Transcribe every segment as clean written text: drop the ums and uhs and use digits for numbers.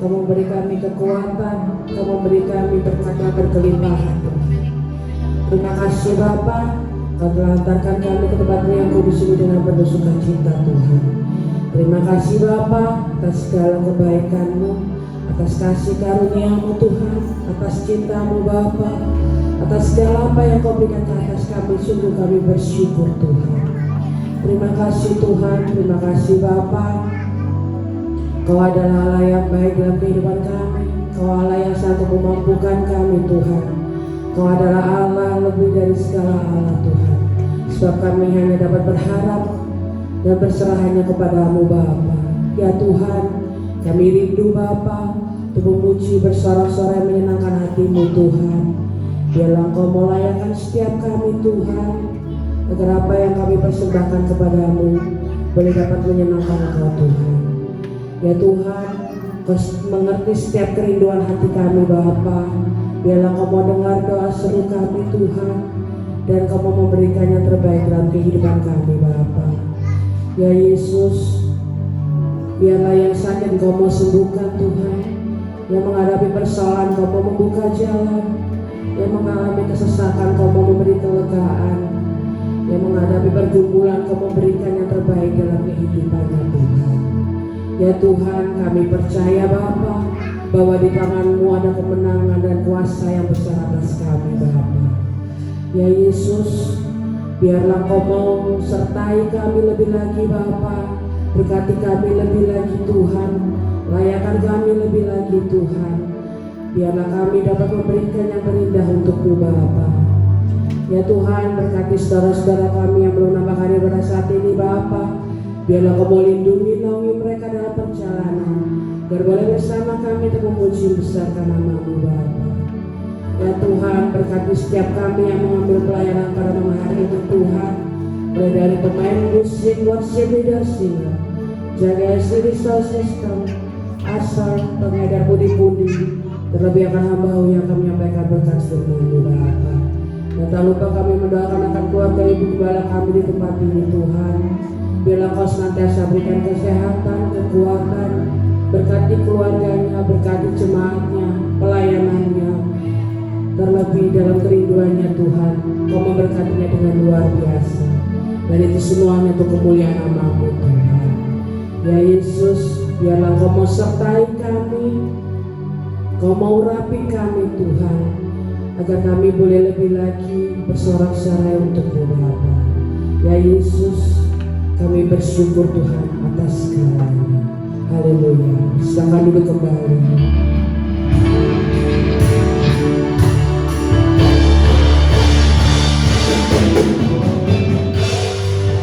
Kamu beri kami kekuatan, Kamu beri kami berkat yang berkelimpahan. Terima kasih Bapa, Kau telah hantarkan kami ke tempat yang kudus ini dengan penuh sukacita Tuhan. Terima kasih Bapa atas segala kebaikan-Mu, atas kasih karunia-Mu Tuhan, atas cinta-Mu Bapa, atas segala apa yang Kau berikan ke atas kami. Sungguh kami bersyukur Tuhan. Terima kasih Tuhan, terima kasih Bapa. Kau adalah Allah yang baik dalam kehidupan kami. Kau Allah yang sanggup memampukan kami Tuhan. Kau adalah Allah lebih dari segala Allah Tuhan. Sebab kami hanya dapat berharap dan berserah hanya kepada-Mu Bapa. Ya Tuhan, kami rindu Bapa untuk memuji bersorak-sorai yang menyenangkan hati-Mu Tuhan. Biarlah Engkau melayakkan setiap kami Tuhan, agar apa yang kami persembahkan kepada-Mu boleh dapat menyenangkan Engkau Tuhan. Ya Tuhan, Kau mengerti setiap kerinduan hati kami Bapa. Biarlah Kau mau dengar doa seru kami Tuhan, dan Kau mau memberikan yang terbaik dalam kehidupan kami Bapa. Ya Yesus, biarlah yang sakit Kau mau sembuhkan Tuhan, yang menghadapi persoalan Kau mau membuka jalan, yang mengalami kesesakan Kau mau memberi kelegaan, yang menghadapi pergumulan Kau memberikan yang terbaik dalam kehidupannya Tuhan. Ya Tuhan, kami percaya Bapa bahwa di tangan-Mu ada kemenangan dan kuasa yang besar atas kami Bapa. Ya Yesus, biarlah Kau mau sertai kami lebih lagi Bapa, berkati kami lebih lagi Tuhan, layakan kami lebih lagi Tuhan. Biarlah kami dapat memberikan yang terindah untuk-Mu Bapa. Ya Tuhan, berkati saudara-saudara kami yang belum nampak hadir pada saat ini Bapa. Biarlah Kau mau lindungi, naungi mereka dalam perjalanan, agar boleh bersama kami untuk memuji besarkan nama-Mu Bapa. Ya Tuhan, berkati setiap kami yang mengambil pelayanan pada malam hari ini Tuhan, mulai dari pemain musik, worship leader, singer, jaga istri sound system, asal pengedar pundi-pundi, terlebih akan hamba-Mu yang kami menyampaikan berkat firman-Mu Bapa. Dan tak lupa kami mendoakan akan keluarga ibu gembala kami di tempat ini Tuhan. Biarlah Kau senantiasa berikan kesehatan, kekuatan, berkati keluarganya, berkati jemaatnya, pelayanannya, terlebih dalam kerinduannya Tuhan. Kau memberkatinya dengan luar biasa, dan itu semuanya untuk kemuliaan nama-Mu Tuhan. Ya Yesus, biarlah Kau mau sertai kami, Kau mau rapi kami Tuhan, agar kami boleh lebih lagi bersorak-sorai untuk-Mu Bapa. Ya Yesus, kami bersyukur Tuhan atas segalanya. Haleluya. Silakan duduk kembali.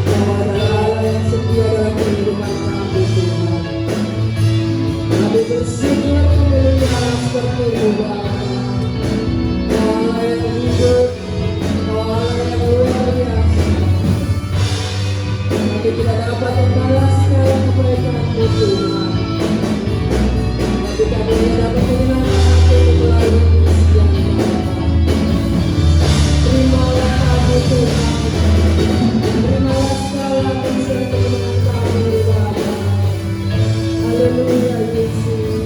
Kau adalah Allah yang setia dalam kehidupan kami Tuhan. Kami bersyukur memiliki Allah seperti-Mu Bapa. Kau Allah yang hidup, Kau Allah yang luar biasa. Kami tidak dapat membalas segala kebaikan-Mu Tuhan, tapi kami tidak dapat menyenangkan hati-Mu melalui kesucian Bapa. Terimalah kami Tuhan, terimalah segala kesucian kami Bapa. Haleluya Yesus.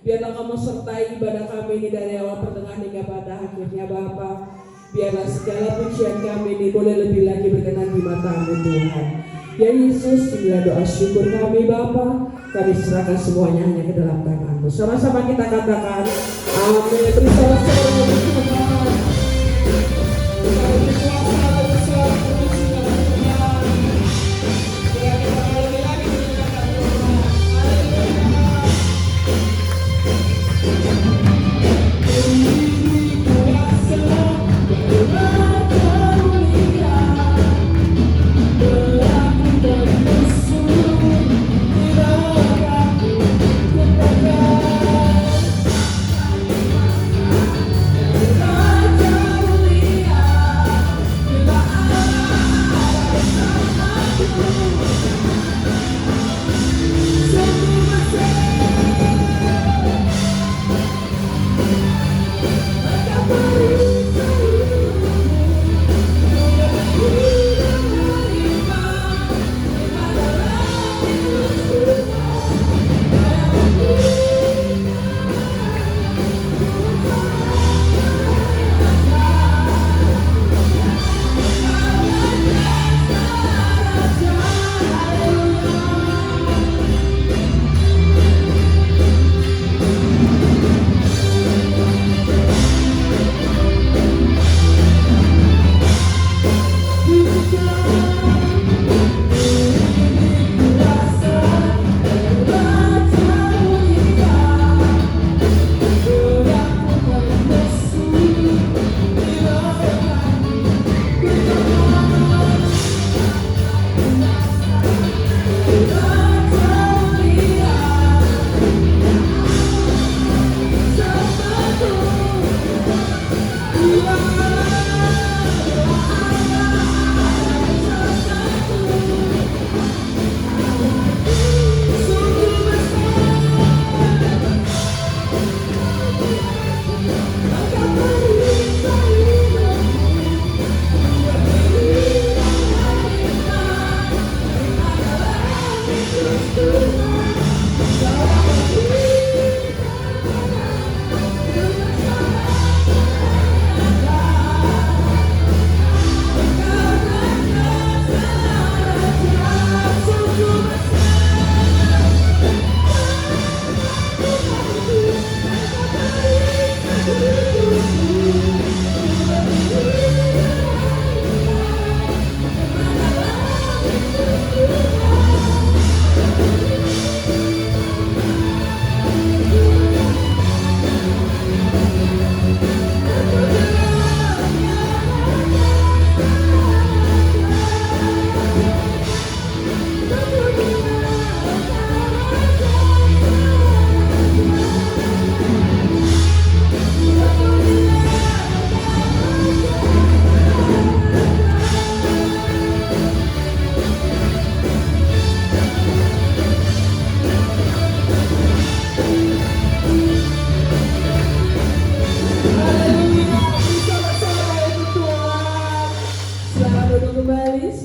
Biarlah kamu sertai ibadah kami ini dari awal pertengahan hingga pada akhirnya Bapa. Biarlah segala pujian kami ini boleh lebih lagi berkenan di mata-Mu Tuhan. Ya Yesus, inilah doa syukur kami Bapa. Kami serahkan semuanya hanya ke dalam tangan-Mu. Sama-sama kita katakan amin. Beri sorak-sorai bagi Tuhan. Kita berkuasa besar puji dalam Tuhan. Biar kita lebih lagi menyenangkan Tuhan.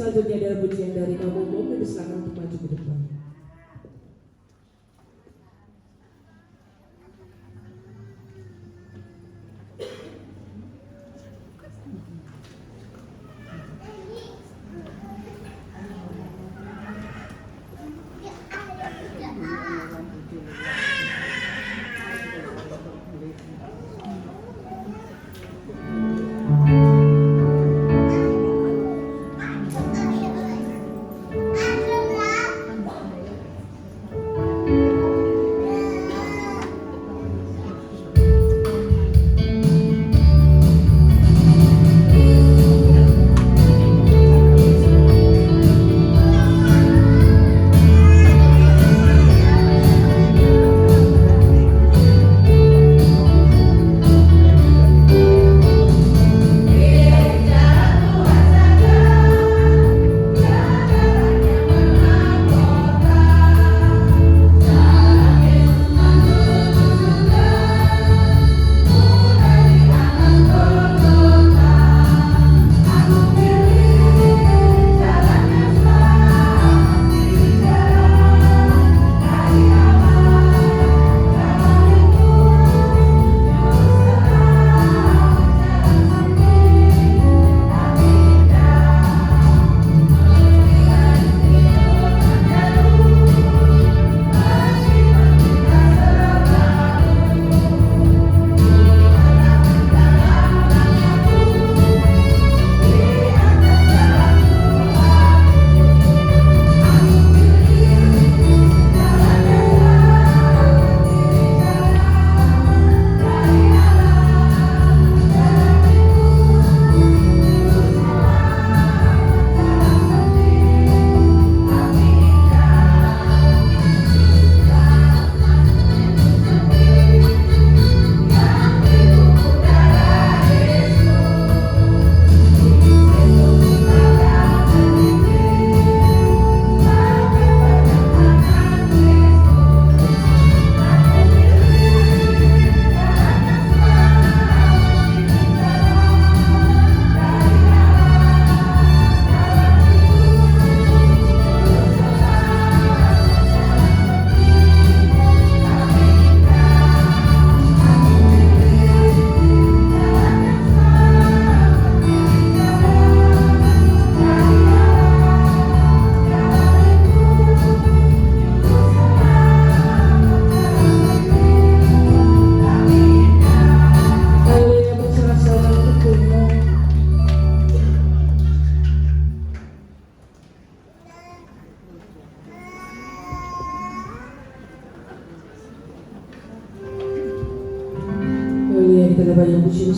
Selanjutnya adalah pujian dari kamu, mau disilakan untuk maju ke depan.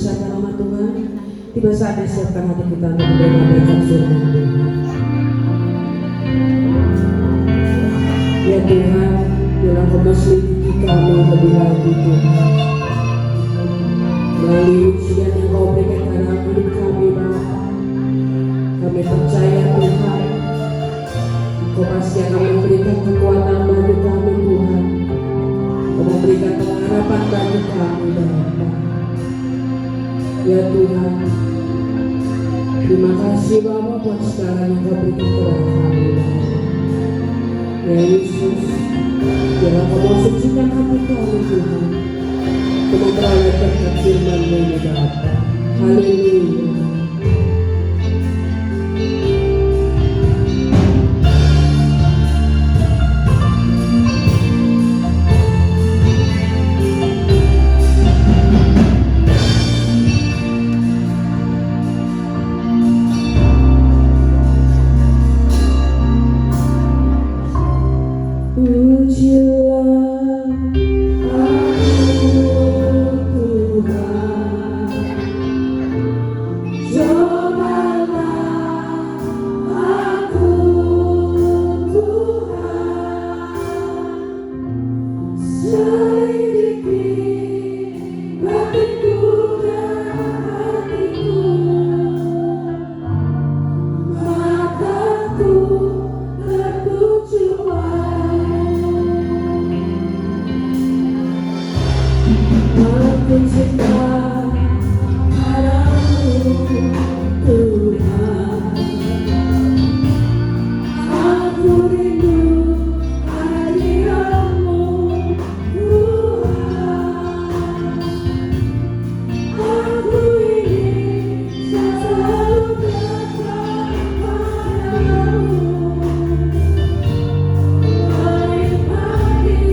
mengucapkan nama Tuhan. Tiba saatnya siapkan hati kita untuk mendengarkan firman Tuhan. Ya Tuhan, biarlah Kau selidiki kami lebih lagi Tuhan. Melalui ujian yang Kau berikan dalam hidup kami Bapa, kami percaya Tuhan, Kau pasti akan memberikan kekuatan bagi kami Tuhan. Kau memberikan pengharapan bagi kami Bapa. Ya Tuhan, terima kasih Bapa buat sekarang yang Kau berikan kepada kami Bapa. Ya Yesus, biarlah Kau mau sucikan hati kami Tuhan, untuk memperoleh berkat firman-Mu ini Bapa. Haleluya. Pujilah aku Tuhan, cobalah aku Tuhan, selidiki batinku dan hatiku, mataku tertuju aku cinta padamu Tuhan, aku rindu hadirat-Mu Tuhan, aku ingin selalu dekat padamu, menikmati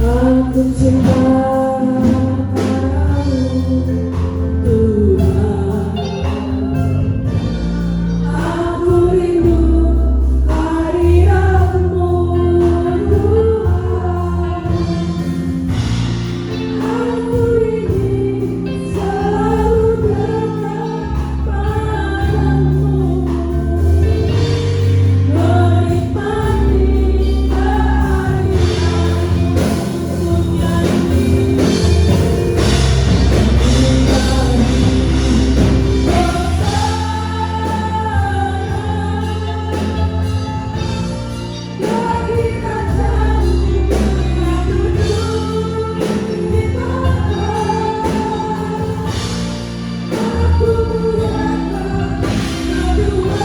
aku cinta padamu Tuhan, aku rindu hadirat-Mu Tuhan, aku ingin selalu dekat padamu, menikmati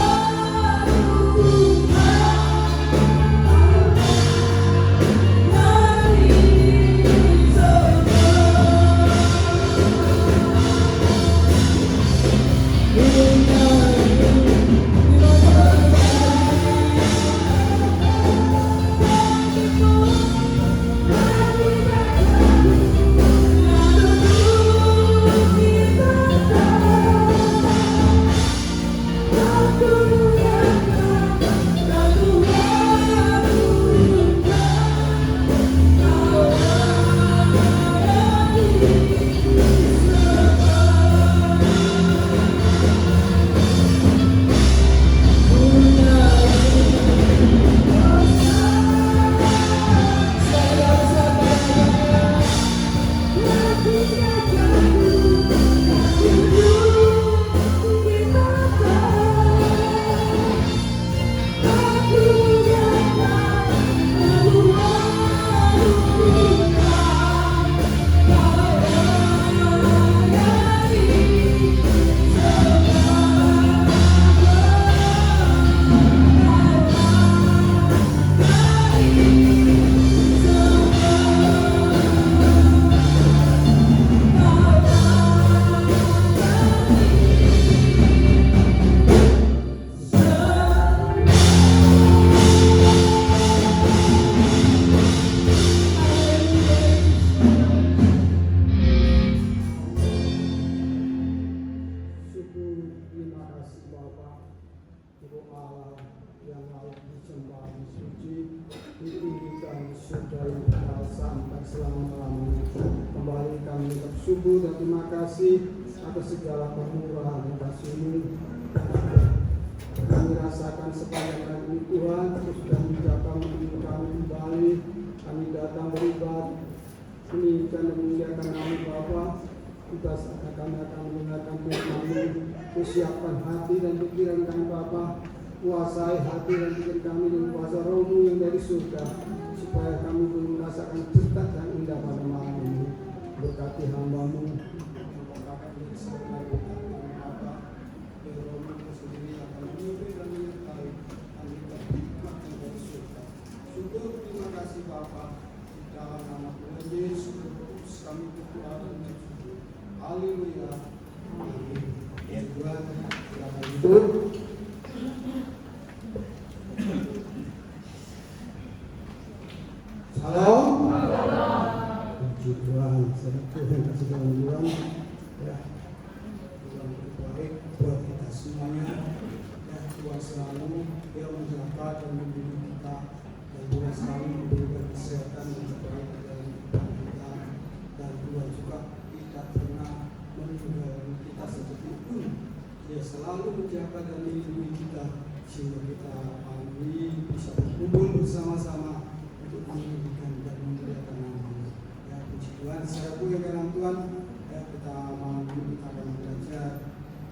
bersyukur dan terima kasih atas segala kemurahan dan kasih-Mu. Kami rasakan sepanjang hari ini Tuhan, Kau sudah menjaga kami kembali. Kami datang beribadah, meninggikan dan memuliakan nama Bapa. Kita kami akan mendengarkan firman-Mu. Persiapkan hati dan pikiran kami Bapa. Kuasai hati dan pikiran kami dengan kuasa Roh-Mu yang dari surga, supaya kami boleh merasakan cerita dan indah pada malam ini. Berkati hamba-Mu, membukakan kebesaran Bapa, Roh-Mu sendiri akan memimpin dan menyertai kami dari surga. Syukur, terima kasih Bapa, di dalam nama Tuhan Yesus Kristus kami berdoa dan bersyukur. Haleluya. Amin. Ya Tuhan, silakan duduk. Salam. Puji Tuhan, Tuhan kasih Tuhan. Ya, Tuhan baik buat kita semuanya. Ya, Tuhan selalu dia menjaga dan membimbing kita, dan Tuhan selalu memberikan kesehatan yang terbaik dalam kehidupan kita. Dan Tuhan juga tidak pernah meninggalkan kita seperti pun. Dia selalu menjaga dan melindungi kita sehingga kita bisa berkumpul bersama-sama untuk meninggikan dan memuliakan nama-Nya. Ya, puji Tuhan, saya punya firman Tuhan. Ya, kita malam ini kita akan belajar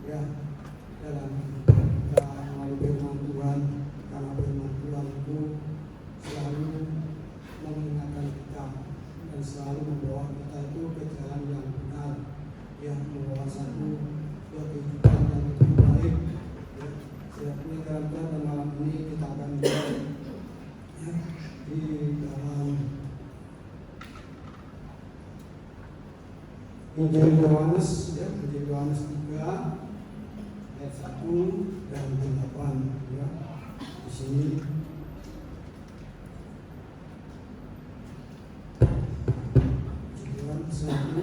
ya dalam kita melalui firman Tuhan, karena firman Tuhan itu selalu mengingatkan kita dan selalu membawa kita itu ke jalan yang benar, yang membawa satu ke kehidupan yang lebih baik. Ya, saya punya firman Tuhan dan malam ini kita akan belajar ya, di dalam Injil Yohanes, ya, Injil Yohanes 3 ayat 1 dan 8 ya. Di sini Tuhan satu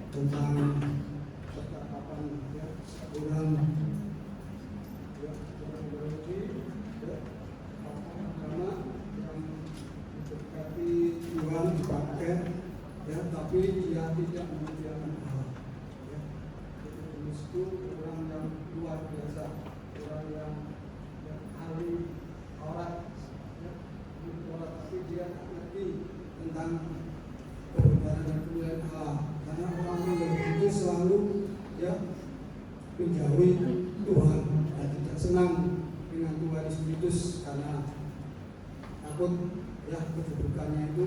tentang percakapan ya, orang berarti ya, agama yang mendekati Tuhan dipakai ya, tapi dia tidak memuliakan Allah ya. Itu orang yang luar biasa, orang yang ahli Taurat ya, tapi dia tak ngerti tentang kebenaran dan kemuliaan Allah, karena orang yang itu selalu ya menjauhi Tuhan dan tidak senang dengan Tuhan Yesus karena takut ya kedudukannya itu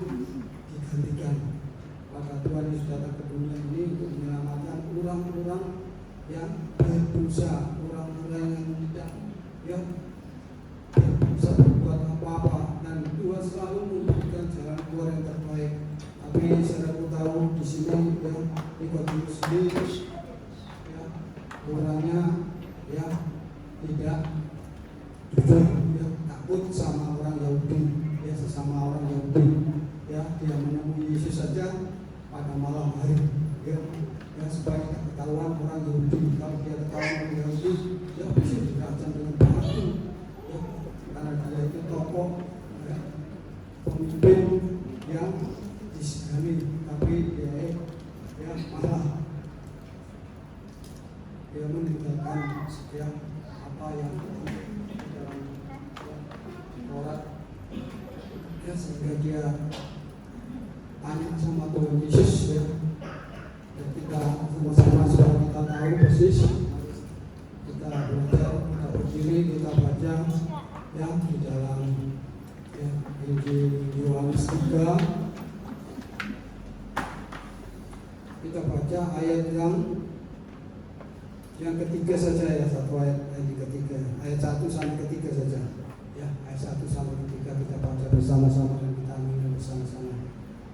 digantikan. Maka Tuhan Yesus datang ke dunia ini untuk menyelamatkan orang-orang yang berdosa, orang-orang yang tidak ya bisa berbuat apa-apa, dan Tuhan selalu memberikan jalan keluar yang terbaik. Tapi saudara tahu di sini ya Nikodemus sendiri ya orangnya ya tidak jujur ya, takut sama orang Yahudi ya, sesama orang Yahudi ya, dia menemui Yesus saja pada malam hari ya, ya supaya ketahuan orang Yahudi. Kalau dia ketahuan orang Yahudi ya bisa diracun dengan batu ya, karena dia itu tokoh ya, pemimpin yang disegani, tapi dia ya malah dia meninggalkan ya apa yang dalam Taurat ya, sehingga dia tanya sama Tuhan Yesus ya. Dan kita sama-sama supaya kita tahu persis, kita belajar, kita berdiri, kita baca ya di dalam ya, Injil Yohanes 3. Kita baca ayat yang ketiga saja ya, satu ayat yang ketiga, ayat 1 sampai ketiga saja ya, ayat 1 sampai ketiga kita baca bersama-sama dan kita ambil bersama-sama.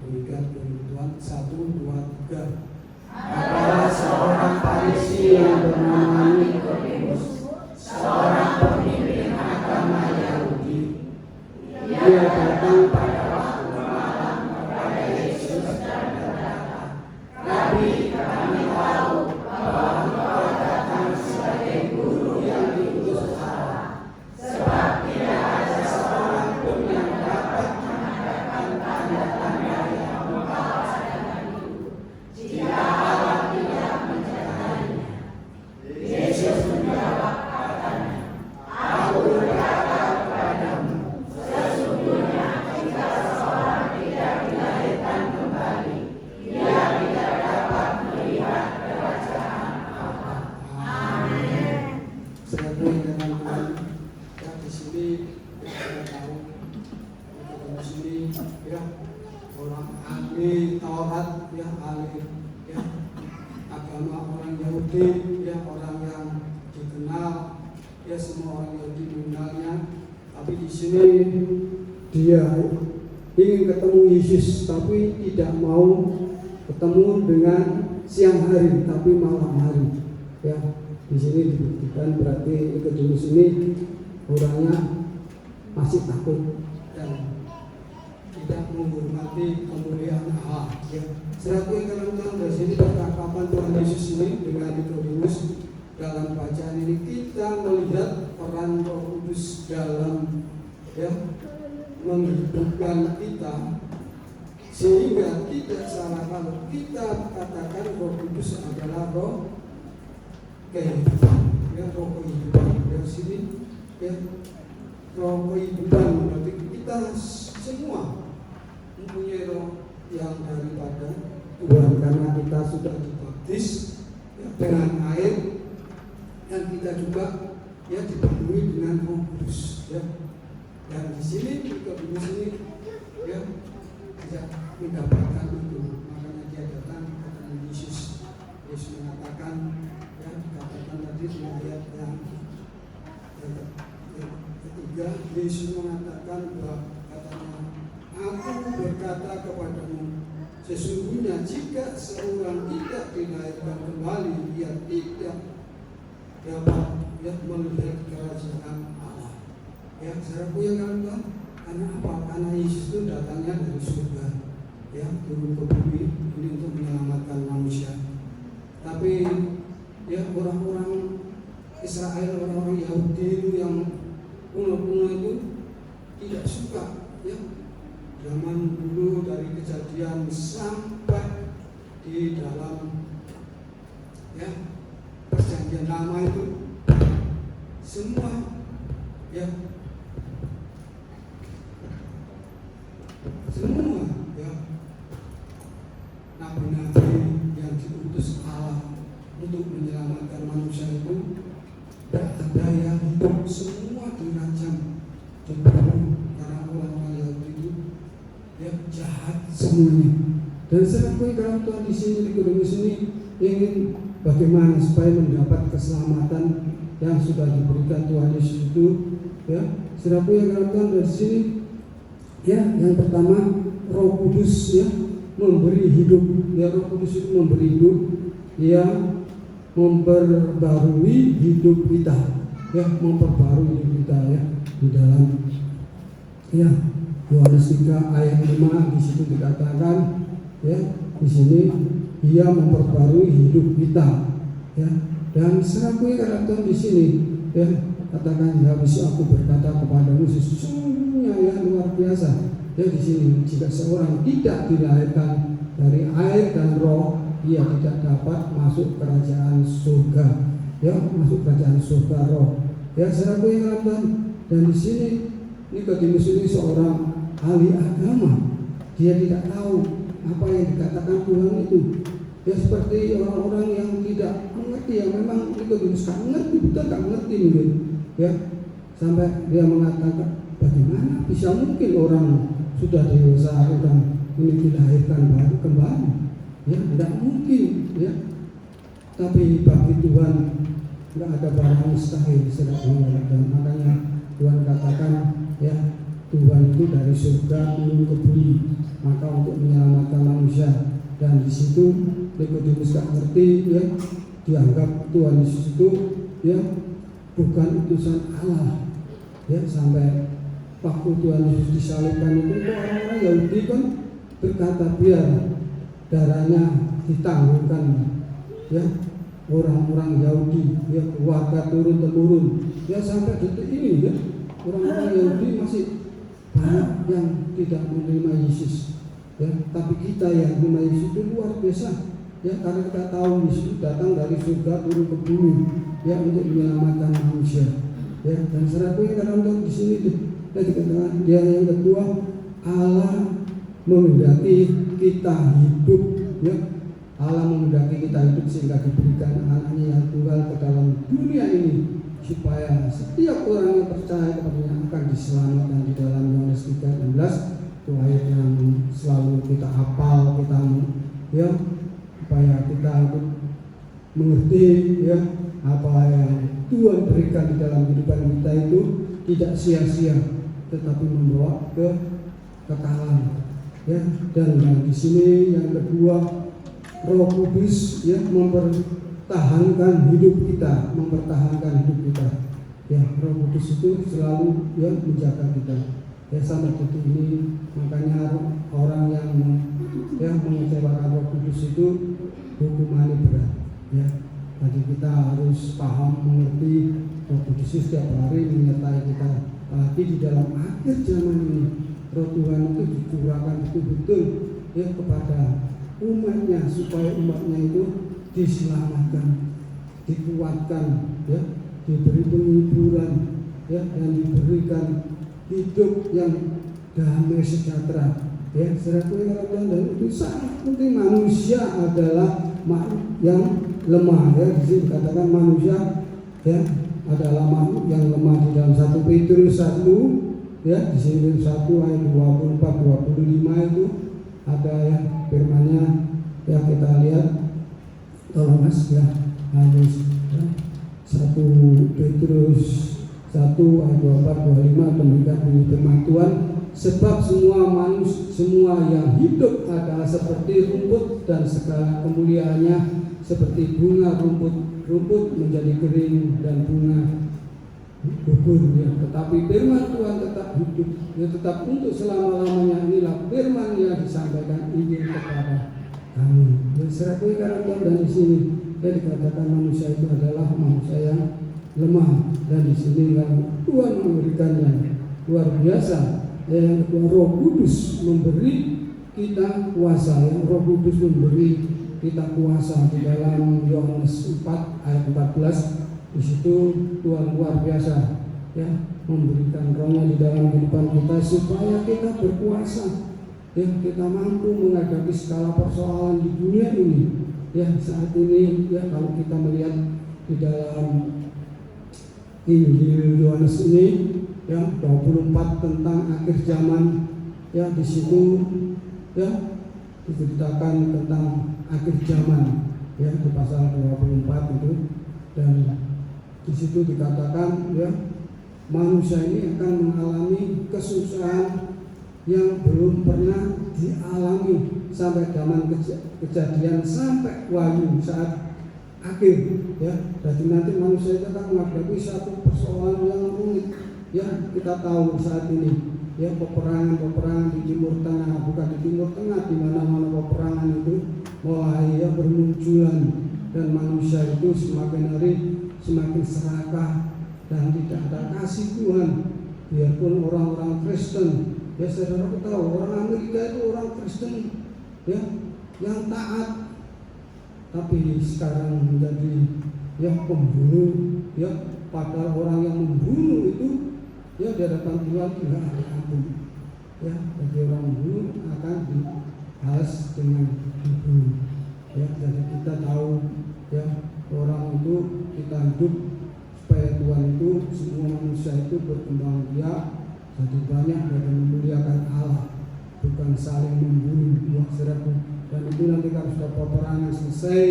Demikian firman Tuhan. 1, 2, 3. Ada seorang Farisi yang bernama Nikodemus, seorang pemimpin agama Yahudi. Dia datang pada waktu malam kepada Yesus dan berkata, "Rabi, kami tahu bahwa Engkau datang sebagai guru yang diutus Allah, sebab tidak ada seorang pun yang dapat mengadakan tanda-tanda yang Engkau adakan itu, jika Allah dengan Tuhan. Ya di sini kita tahu di sini ya orang ahli Taurat ya ahli ya agama orang Yahudi ya orang yang dikenal ya semua orang Yahudi mengenalnya, tapi di sini dia ingin ketemu Yesus tapi tidak mau ketemu dengan siang hari tapi malam hari ya. Di sini dibuktikan berarti Nikodemus ini orangnya masih takut dan tidak menghormati kemuliaan Allah ya. Seratu yang dalam dari sini percakapan Tuhan Yesus ini dengan Nikodemus dalam bacaan ini kita melihat peran Roh Kudus dalam ya menghidupkan kita, sehingga tidak salah kalau kita katakan Roh Kudus adalah roh kehidupan ya, roh kehidupan dari sini ya, roh kehidupan berarti kita semua mempunyai roh yang daripada Tuhan karena kita sudah dibaptis ya, dengan air dan kita juga ya dipenuhi dengan Roh Kudus ya. Dan di sini juga di sini ya tidak mendapatkan itu, makanya dia datang kepada Yesus. Yesus mengatakan ya, dikatakan tadi di ayat yang ketiga, Yesus mengatakan bahwa katanya, aku berkata kepadamu, sesungguhnya jika seorang tidak dilahirkan kembali, dia tidak dapat melihat kerajaan Allah. Ya, saudaraku yang kalian, karena apa? Karena Yesus itu datangnya dari surga, ya, turun ke bumi ini untuk menyelamatkan manusia. Tapi ya orang-orang Israel, orang-orang Yahudi itu yang kuno-kuno itu tidak suka, ya. Zaman dulu dari Kejadian sampai di dalam ya Perjanjian Lama itu semua ya nabi-nabi yang diutus Allah untuk menyelamatkan manusia itu tidak ada yang hidup, semua dirajam dibunuh karena orang-orang Yahudi itu ya jahat semuanya. Dan saya akui kalau Tuhan di sini di Nikodemus ini ingin bagaimana supaya mendapat keselamatan yang sudah diberikan Tuhan Yesus itu ya. Saya akui kalau Tuhan dari sini ya, yang pertama Roh Kudus ya memberi hidup ya, Roh Kudus itu memberi hidup ya, memperbarui hidup kita ya, memperbarui hidup kita ya di dalam ya Yohanes 3 ayat 5 di situ dikatakan ya, di sini dia memperbarui hidup kita ya. Dan serakui kata di sini ya, katakan ya bisa aku berkata kepadamu sesungguhnya ya luar biasa ya. Di sini jika seorang tidak dilahirkan dari air dan roh, dia tidak dapat masuk kerajaan surga ya, masuk kerajaan surga roh ya. Serakui kata, dan di sini Nikodemus ini seorang ahli agama, dia tidak tahu apa yang dikatakan Tuhan itu ya, seperti orang-orang yang tidak mengerti, yang memang Nikodemus gak mengerti, betul gak mengerti mungkin ya, sampai dia mengatakan bagaimana bisa mungkin orang sudah dewasa orang ini dilahirkan baru kembali ya, tidak mungkin ya. Tapi bagi Tuhan tidak ada barang mustahil. Dan makanya Tuhan katakan ya, Tuhan itu dari surga turun ke bumi maka untuk menyelamatkan manusia. Dan di situ Nikodemus gak ngerti ya, dianggap Tuhan Yesus itu ya bukan utusan Allah ya, sampai waktu Tuhan Yesus disalibkan itu orang-orang Yahudi kan berkata biar darahnya ditanggungkan ya, orang-orang Yahudi ya, keluarga turun-temurun ya, sampai detik ini ya orang-orang Yahudi masih banyak yang tidak menerima Yesus ya. Tapi kita yang menerima Yesus itu luar biasa ya, karena kita tahu Yesus datang dari surga turun ke bumi ya untuk menyelamatkan manusia ya. Dan serakui karena di sini dikatakan dia yang kedua, Allah menghendaki kita hidup ya Allah menghendaki kita hidup sehingga diberikan anaknya yang tunggal ke dalam dunia ini, supaya setiap orang yang percaya kepadanya akan diselamatkan. Di dalam Yohanes 3:16 itu ayat yang selalu kita hafal, kita ya, supaya kita hidup mengerti ya apa yang Tuhan berikan di dalam kehidupan kita itu tidak sia-sia, tetapi membawa ke kekalahan ya. Dan di sini yang kedua, Roh Kudus ya mempertahankan hidup kita, ya. Roh Kudus itu selalu ya menjaga kita ya sampai detik ini. Makanya orang yang ya mengecewakan Roh Kudus itu hukumannya berat ya. Jadi kita harus paham, mengerti Roh Kudus setiap hari menyertai kita. Tapi di dalam akhir zaman ini Roh Tuhan itu dicurahkan betul-betul ya kepada umatnya, supaya umatnya itu diselamatkan, dikuatkan ya, diberi penghiburan ya, dan diberikan hidup yang damai sejahtera ya. Dan itu sangat penting. Manusia adalah makhluk yang lemah ya. Di sini dikatakan manusia ya adalah makhluk yang lemah. Di dalam 1 Petrus 1 ya, di sini 1 ayat 24-25 itu ada ya firman-Nya ya, kita lihat, tolong Mas ya, harus ya, 1 Petrus 1 ayat 24-25 demikian bunyi firman Tuhan, sebab semua yang hidup adalah seperti rumput, dan segala kemuliaannya seperti bunga rumput menjadi kering dan bunga gugur ya. Tetapi firman Tuhan tetap hidup ya, tetap untuk selama-lamanya. Inilah firman yang disampaikan Injil kepada kami. Dan serapui karakter dan di sini ya dikatakan manusia itu adalah manusia yang lemah, dan di sini Tuhan memberikannya luar biasa. Yang kedua, Roh Kudus memberi kita kuasa ya. Roh Kudus memberi kita kuasa. Di dalam Yohanes 4 ayat 14 di situ Tuhan luar biasa ya memberikan Roh-Nya di dalam kehidupan kita supaya kita berkuasa ya, kita mampu menghadapi segala persoalan di dunia ini ya saat ini ya. Kalau kita melihat di dalam Injil Yohanes ini ya 24 tentang akhir zaman ya, di situ ya diceritakan tentang akhir zaman ya di pasal 24 itu. Dan di situ dikatakan ya manusia ini akan mengalami kesusahan yang belum pernah dialami sampai zaman kejadian sampai Wahyu saat akhir ya. Jadi nanti manusia itu akan menghadapi satu persoalan yang rumit ya. Kita tahu saat ini ya peperangan di Timur Tengah, bukan di Timur Tengah, di mana-mana peperangan itu mulai ya bermunculan, dan manusia itu semakin hari semakin serakah dan tidak ada kasih Tuhan. Biarpun orang-orang Kristen ya, saudara tahu orang Amerika itu orang Kristen ya yang taat, tapi sekarang menjadi ya pembunuh ya. Padahal orang yang membunuh itu ya di hadapan Tuhan tidak ada ampun ya. Bagi orang membunuh akan dibalas dengan dibunuh ya. Jadi kita tahu ya, orang itu kita hidup supaya Tuhan itu semua manusia itu berkembang biak, jadi banyak dan memuliakan Allah, bukan saling membunuh ya saudara. Dan itu nanti kalau sudah peperangan selesai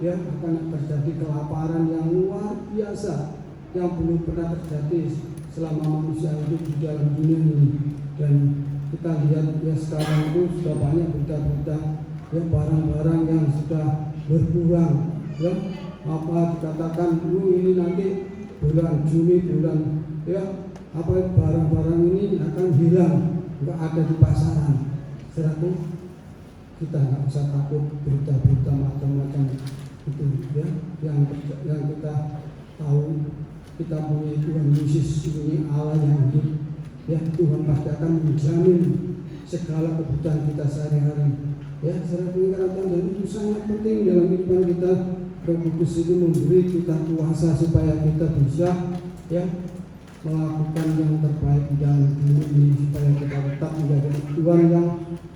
ya akan terjadi kelaparan yang luar biasa yang belum pernah terjadi selama manusia hidup di dalam dunia ini. Dan kita lihat ya sekarang itu sudah banyak berita-berita ya barang-barang yang sudah berkurang ya. Apa dikatakan ini nanti bulan Juni ya apa barang-barang ini akan hilang, nggak ada di pasaran. Saudara, kita nggak usah takut berita-berita macam-macam itu ya. Yang kita tahu kita punya Tuhan Yesus, ini Allah yang hidup ya. Tuhan pasti akan menjamin segala kebutuhan kita sehari-hari ya. Saudara, dan itu sangat penting dalam kehidupan kita. Roh Kudus itu memberi kita kuasa supaya kita bisa ya melakukan yang terbaik di dalam dunia ini, supaya kita tetap menjadi Tuhan yang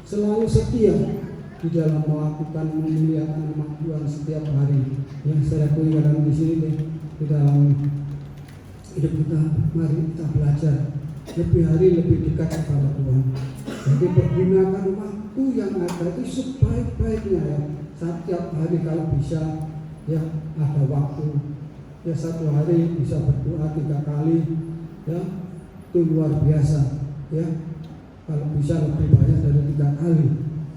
selalu setia di dalam melakukan memuliakan nama Tuhan setiap hari. Yang saya akui kadang di sini di dalam hidup kita, mari kita belajar lebih hari lebih dekat kepada Tuhan. Jadi pergunakan waktu yang ada itu sebaik-baiknya ya. Setiap hari kalau bisa ya ada waktu ya, satu hari bisa berdoa 3 kali ya, itu luar biasa ya. Kalau bisa lebih banyak dari 3 kali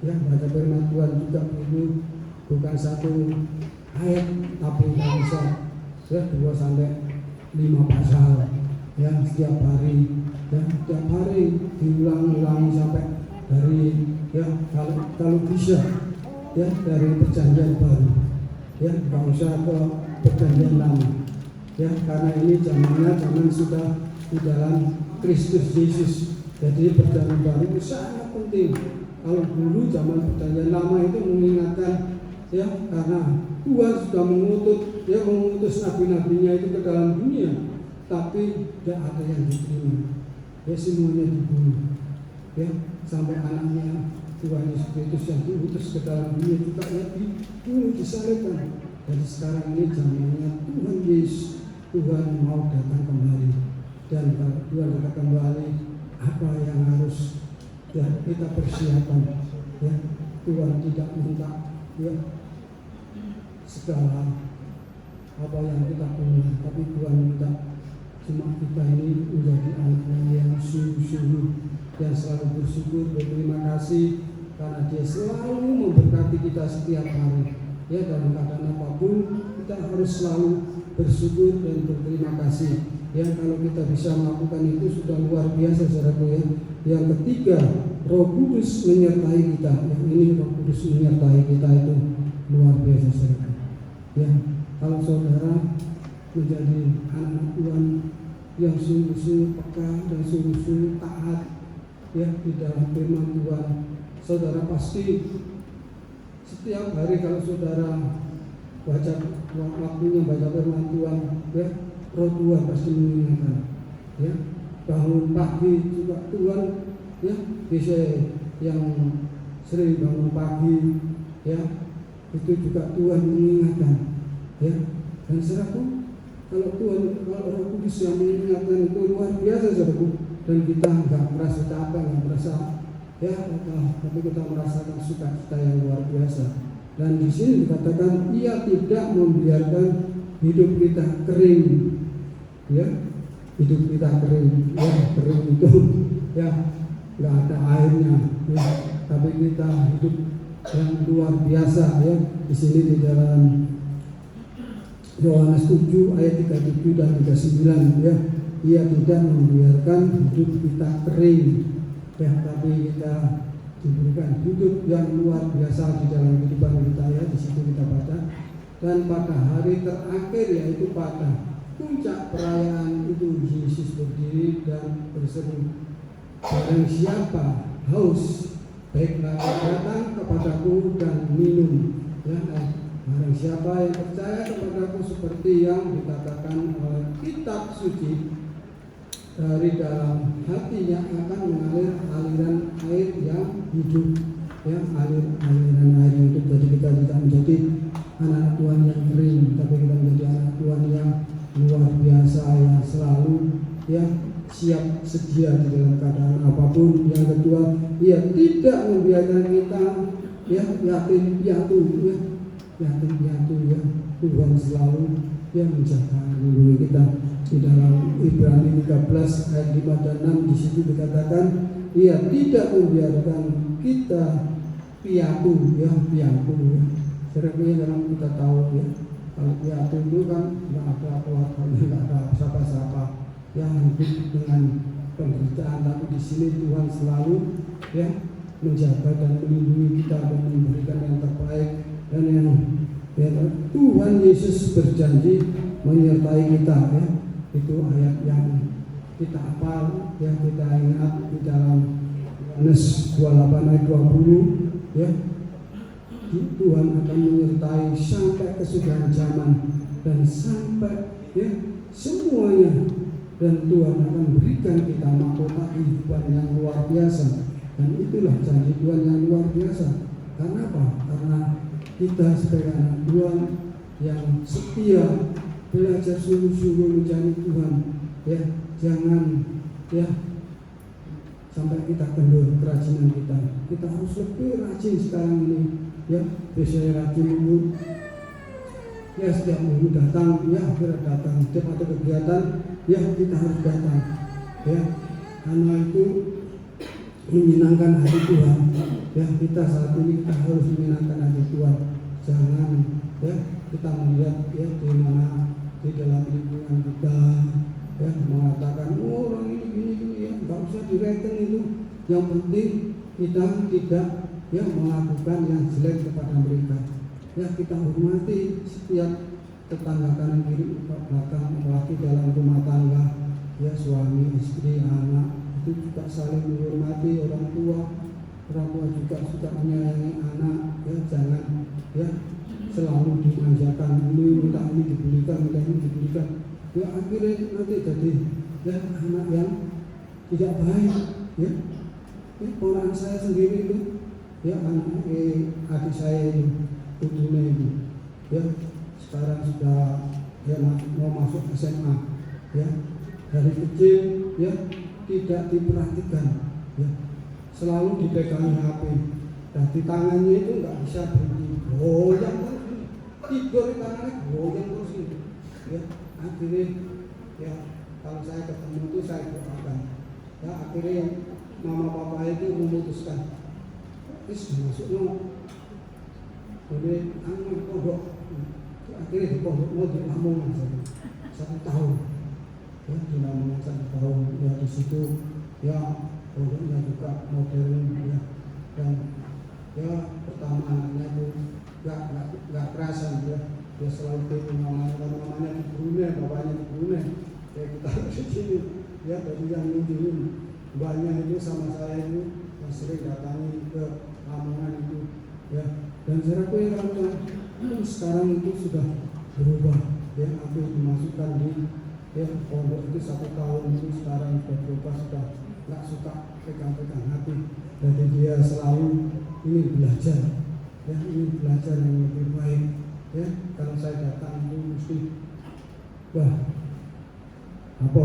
ya, baca firman Tuhan juga itu bukan 1 ayat tapi kita bisa ya 2 sampai 5 pasal ya setiap hari ya, setiap hari diulang-ulangi sampai dari ya kalau bisa ya dari perjanjian baru ya, nggak usah ke perjanjian lama ya, karena ini zaman sudah di dalam Kristus Yesus. Jadi perjanjian baru itu sangat penting. Kalau dulu zaman perjanjian lama itu mengingatkan ya, karena Tuhan sudah mengutus nabi-nabinya itu ke dalam dunia, tapi tidak ada yang diterima ya, semuanya dibunuh ya, sampai anaknya Tuhan Yesus Kristus yang diutus ke dalam dunia juga ya dibunuh, disalibkan. Jadi sekarang ini zamannya Tuhan Yesus, Tuhan mau datang kembali, dan kalau Tuhan datang kembali, apa yang harus ya kita persiapkan ya. Tuhan tidak minta ya segala apa yang kita punya, tapi Tuhan minta cuma kita ini menjadi anak-anak yang sungguh-sungguh, yang selalu bersyukur, berterima kasih, karena Dia selalu memberkati kita setiap hari ya. Dalam keadaan apapun kita harus selalu bersyukur dan berterima kasih ya. Kalau kita bisa melakukan itu sudah luar biasa saudaraku ya. Yang ketiga, Roh Kudus menyertai kita ya. Ini Roh Kudus menyertai kita itu luar biasa saudaraku ya. Kalau saudara menjadi anak Tuhan yang sungguh-sungguh peka dan sungguh-sungguh taat ya di dalam firman Tuhan, saudara pasti setiap hari kalau saudara baca waktunya baca firman Tuhan ya, Roh Tuhan pasti mengingatkan ya. Bangun pagi juga Tuhan ya, bisa yang sering bangun pagi ya, itu juga Tuhan mengingatkan ya. Dan saudaraku, kalau Roh Kudus yang mengingatkan itu luar biasa saudaraku, dan kita nggak merasa capek, nggak merasa ya tapi kita merasakan sukacita yang luar biasa. Dan di sini dikatakan Ia tidak membiarkan hidup kita kering ya, hidup kita kering ya, kering itu ya nggak ada airnya ya, tapi kita hidup yang luar biasa ya. Di sini di dalam Yohanes 7 ayat 37 dan 39 ya, Ia tidak membiarkan hidup kita kering ya, tapi kita diberikan hidup yang luar biasa di dalam kehidupan kita ya. Di situ kita baca, dan pada hari terakhir yaitu pada puncak perayaan itu Yesus berdiri dan berseru, barang siapa haus, baiklah datang kepadaku dan minum ya. Barang siapa yang percaya kepadaku seperti yang dikatakan oleh kitab suci, dari dalam hatinya akan mengalir aliran air yang hidup ya, aliran air yang hidup. Jadi kita tidak menjadi anak Tuhan yang kering, tapi kita menjadi anak Tuhan yang luar biasa, yang selalu ya siap sedia di dalam keadaan apapun. Yang kedua, Ia tidak membiarkan kita ya yatim piatu ya, yatim piatu ya. Tuhan selalu yang menjaga melindungi kita. Di dalam Ibrani 13 ayat 5 dan 6 di situ dikatakan Ia tidak membiarkan kita piatu ya, piatu ya. Sebenarnya dalam kita tahu ya, kalau piatu itu kan nggak ada keluarganya, nggak ada siapa-siapa yang hidup dengan penderitaan, tapi di sini Tuhan selalu ya menjaga dan melindungi kita dan memberikan yang terbaik, dan yang ya, Tuhan Yesus berjanji menyertai kita ya. Itu ayat yang kita hafal ya, kita ingat di dalam Yohanes 28 ayat 20 ya. Tuhan akan menyertai sampai kesudahan zaman dan sampai ya semuanya, dan Tuhan akan berikan kita mahkota kehidupan yang luar biasa. Dan itulah janji Tuhan yang luar biasa. Karena apa? Karena kita sebagai anak Tuhan yang setia belajar sungguh-sungguh mencari Tuhan, ya jangan ya sampai kita kendor kerajinan kita. Kita harus lebih rajin sekarang ini, ya biasanya rajin dulu. Ya setiap minggu datang, ya akhirnya datang. Setiap ada kegiatan, ya kita harus datang. Ya, karena itu menyenangkan hati Tuhan. Ya kita saat ini kita harus menyenangkan hati Tuhan. Jangan ya kita melihat ya di mana di dalam lingkungan kita ya mengatakan orang ini ya nggak usah direken itu. Yang penting kita tidak ya melakukan yang jelek kepada mereka. Ya kita hormati setiap tetangga kanan kiri belakang, apalagi dalam rumah tangga, ya suami, istri, anak itu juga saling menghormati orang tua juga suka menyayangi anak, ya jangan ya selalu dimanjakan, ini minta ini dibelikan, minta ini dibelikan, ya akhirnya nanti jadi ya anak yang tidak baik, ya. Ponakan saya sendiri itu, ya adik saya ini. Putunya itu, ya sekarang sudah ya mau masuk SMA, ya dari kecil ya tidak diperhatikan, ya selalu dipegang HP, dan di tangannya itu nggak bisa berhenti, goyang terus, tidur di tangannya goyang terus itu, ya akhirnya ya kalau saya ketemu itu saya doakan, ya akhirnya mama papa itu memutuskan, masuknya jadi anak pondok, akhirnya di pondok mau di Lamongan 1 tahun, ya di Lamongan 1 tahun, ya di situ ya pondoknya juga modern, ya dan ya pertama anaknya itu nggak kerasan, ya dia selalu tidur mamanya di Brunei, bapaknya di Brunei, ya kita di sini, ya dari yang ini banyak itu sama saya itu yang sering datangi ke Lamongan itu, ya. Dan saya rasa yang sekarang itu sudah berubah, ya apa yang dimasukkan di ya pondok itu 1 tahun itu sekarang sudah berubah, sudah nggak suka pegang-pegang hati, jadi dia selalu ingin belajar, ya ingin belajar yang lebih baik, ya kalau saya datang itu mesti wah apa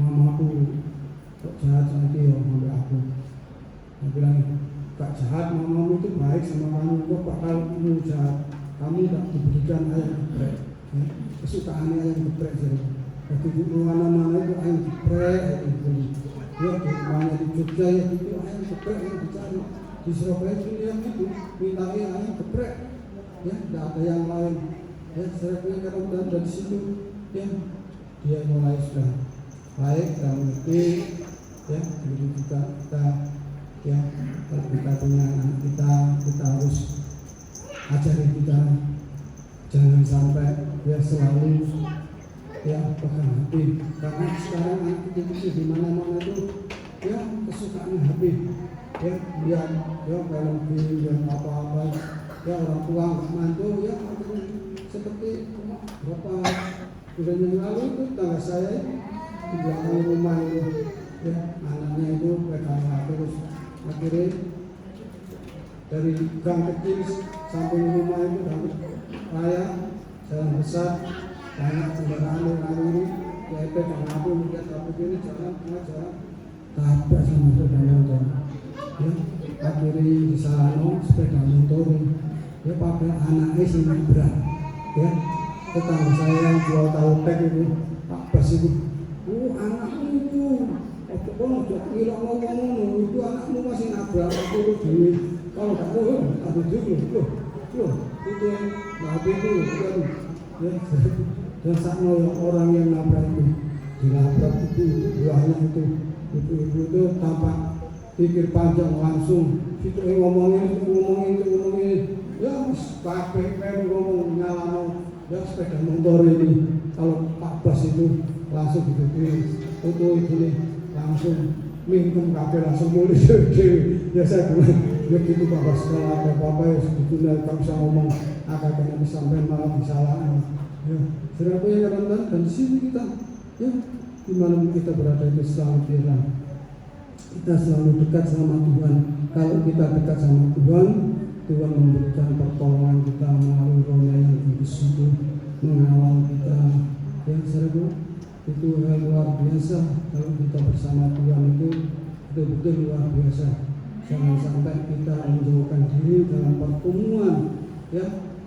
mamaku kok jahat sama dia sampai aku bilang Pak jahat, mamamu itu baik sama kamu, kok bakal kamu jahat, kamu tak diberikan ayam geprek, ya. Kesukaan ayam geprek jadi di mana-mana itu ayam geprek itu beli, ya di mana di Jogja ya itu ayam geprek yang dicari, di Surabaya itu yang itu minta ayam geprek, ya tidak ada yang lain, ya saya punya karena dari situ, ya dia mulai sudah baik dan mengerti, ya jadi kita ya kalau kita punya anak kita harus ajari kita jangan sampai ya selalu ya pegang HP, karena sekarang anak kecil di mana-mana itu ya kesukaan HP, ya lihat ya film dan apa-apa, ya orang tua nggak mantu, ya seperti beberapa bulan yang lalu itu tetangga saya di belakang rumah itu, ya anaknya itu pegang HP terus. Akhirnya dari gang kecil sampai rumah itu gang raya jalan besar banyak kendaraan lalu ini ya itu karena aku lihat apa ini jalan tengah jalan tabrak sama sepeda motor, ya akhirnya di sana sepeda motor ya pakai anaknya sih berat, ya tetangga saya yang jual tahu tek itu Pak Bas itu anakmu itu kalau kira ngomong itu anakmu masih nabrak aku dulu, kalau tak mau aku juga loh itu nabi itu kan ya dan sama orang yang nabrak itu dinabrak itu buahnya itu ibu itu tampak pikir panjang langsung itu ngomongin ya pakai ngomong nyala ya sepeda motor ini kalau Pak Bas itu langsung gitu itu ini langsung minum kafe langsung mulai ya saya bilang ya gitu Bapak sekolah ada Bapak ya sebetulnya kalau bisa ngomong akan kena disampaikan malah disalahin, ya sudah punya dan di sini kita ya dimana kita berada itu selalu bilang kita selalu dekat sama Tuhan. Kalau kita dekat sama Tuhan, Tuhan memberikan pertolongan kita melalui Roh-Nya yang kudus itu mengawal kita. Yang saudara, itu hal luar biasa. Kalau kita bersama Tuhan itu betul-betul luar biasa. Jangan sampai kita menjauhkan diri dalam pertemuan, ya,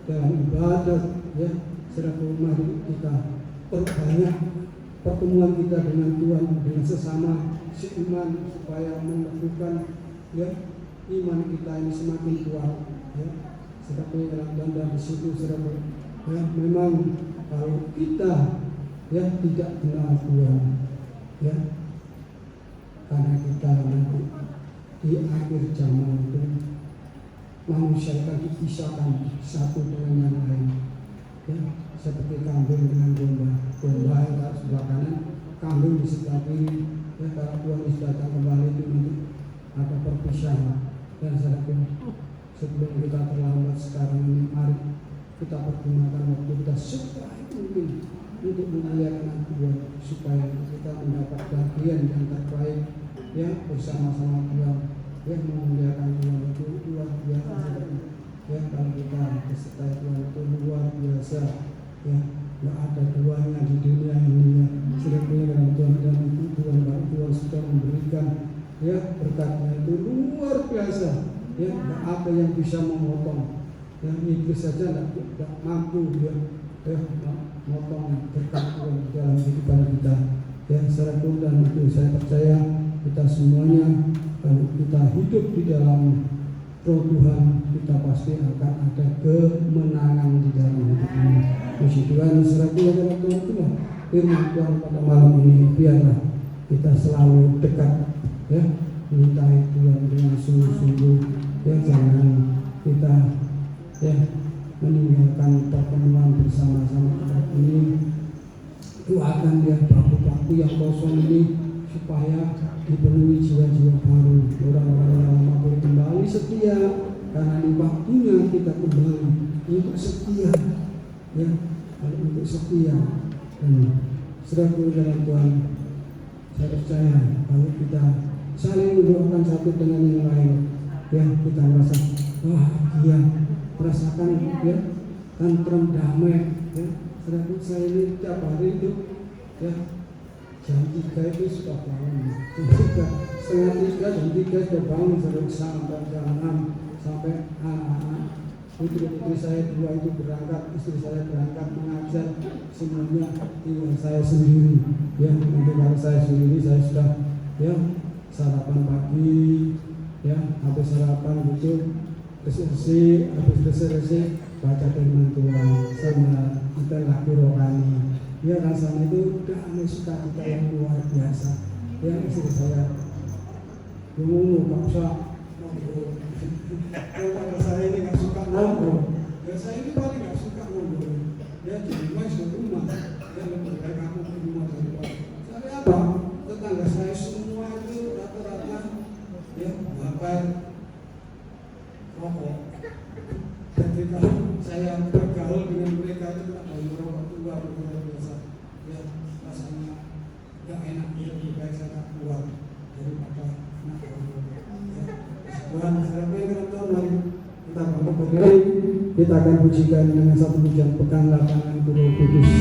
dalam ibadat, ya. Saudara, mari kita perbanyak pertemuan kita dengan Tuhan, dengan sesama seiman, supaya meneguhkan, ya, iman kita ini semakin kuat, ya. Seperti dalam di situ, saudara, ya, memang kalau kita, ya, tidak kenal Tuhan, ya, karena kita nanti di akhir zaman itu manusia akan dipisahkan satu dengan yang lain, ya, seperti kambing dengan domba. Domba yang taruh sebelah kanan, kambing di sebelah kiri, ya. Kalau Tuhan datang kembali itu nanti ada perpisahan. Dan sebelum kita terlambat sekarang ini, mari kita pergunakan waktu kita sebaik mungkin untuk memuliakan Tuhan, supaya kita mendapat bagian yang terbaik, ya, bersama-sama Tuhan, ya, memuliakan Tuhan itu luar biasa, ya. Kalau kita kesertai Tuhan itu luar biasa, ya, nggak ada duanya di dunia ini, ya. Selebihnya dalam Tuhan, dan itu Tuhan sudah memberikan, ya, berkatnya itu luar biasa, ya. Nggak ada yang bisa memotong, yang iblis saja nggak mampu, ya, memotong berkat Tuhan dalam kehidupan kita, ya. Secara dan itu saya percaya kita semuanya, kalau kita hidup di dalam Roh Tuhan, kita pasti akan ada kemenangan di dalam hidup ini. Puji Tuhan, serah dalam Tuhan itu firman Tuhan pada malam ini, biarlah kita selalu dekat, ya, menyintai Tuhan dengan sungguh-sungguh, ya. Jangan kita, ya, meninggalkan pertemuan bersama-sama ini. Doakan, ya, waktu yang kosong ini supaya dipenuhi jiwa-jiwa baru, orang-orang yang lama boleh kembali setia, karena di waktunya kita kembali untuk setia, ya, untuk setia. Dan saudara dalam Tuhan, saya percaya kalau kita saling mendoakan satu dengan yang lain, ya, kita merasa bahagia, merasakan, ya, tenteram, damai, ya. Saudara, saya ini tiap hari itu, ya, jam 3 itu sudah bangun, setengah 3, jam 3 sudah bangun, sampai jam 6, sampai anak-anak putri-putri saya 2 itu berangkat, istri saya berangkat mengajar, semuanya tinggal saya sendiri, ya. Nanti kalau saya sendiri, saya sudah, ya, sarapan pagi, ya, habis sarapan gitu, bersih-bersih, habis bersih-bersih, baca firman Tuhan sama kita lagu rohani, ya. Rasanya itu damai sukacita yang luar biasa, ya. Istri saya ngomong, gak usah ngobrol. Kalau saya ini gak suka ngobrol, ya, saya ini paling gak suka ngobrol, ya. Jadi masuk rumah, ya, lebih baik kamu ke rumah daripada saya. Apa? Tetangga saya semua itu rata-rata, ya, bakar rokok. Jadi kalau saya bergaul dengan mereka itu tak boleh merokok, luar biasa, ya. Rasanya gak enak, ya. Lebih baik saya keluar daripada nak merokok, ya. Tuhan, saya pengen mari kita bangun berdiri, kita akan pujikan dengan satu pujian pegang lapangan Roh Kudus.